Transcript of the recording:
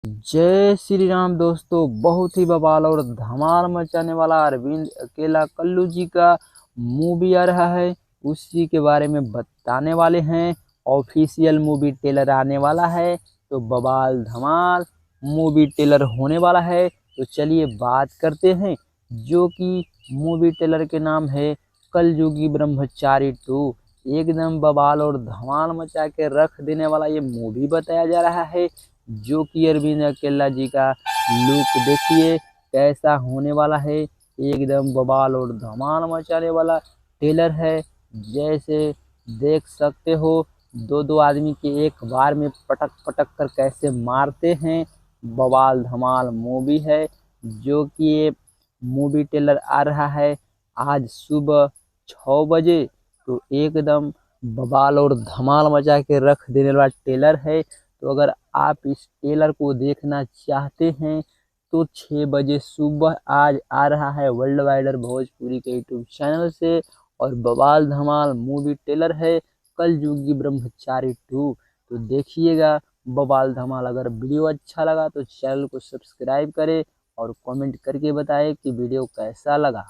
जय श्री राम दोस्तों। बहुत ही बवाल और धमाल मचाने वाला अरविंद अकेला कल्लू जी का मूवी आ रहा है, उसी के बारे में बताने वाले हैं। ऑफिशियल मूवी ट्रेलर आने वाला है, तो बवाल धमाल मूवी ट्रेलर होने वाला है। तो चलिए बात करते हैं, जो कि मूवी ट्रेलर के नाम है कलयुगी ब्रह्मचारी 2। एकदम बवाल और धमाल मचा के रख देने वाला ये मूवी बताया जा रहा है, जो कि अरविंद अकेला जी का लुक देखिए कैसा होने वाला है। एकदम बवाल और धमाल मचाने वाला ट्रेलर है। जैसे देख सकते हो, दो दो आदमी के एक बार में पटक पटक कर कैसे मारते हैं। बवाल धमाल मूवी है, जो कि ये मूवी ट्रेलर आ रहा है आज सुबह 6 बजे। तो एकदम बवाल और धमाल मचा के रख देने वाला ट्रेलर है। तो अगर आप इस ट्रेलर को देखना चाहते हैं तो 6 बजे सुबह आज आ रहा है वर्ल्ड वाइडर भोजपुरी के यूट्यूब चैनल से। और बवाल धमाल मूवी ट्रेलर है कलयुगी ब्रह्मचारी 2। तो देखिएगा बवाल धमाल। अगर वीडियो अच्छा लगा तो चैनल को सब्सक्राइब करें और कमेंट करके बताएं कि वीडियो कैसा लगा।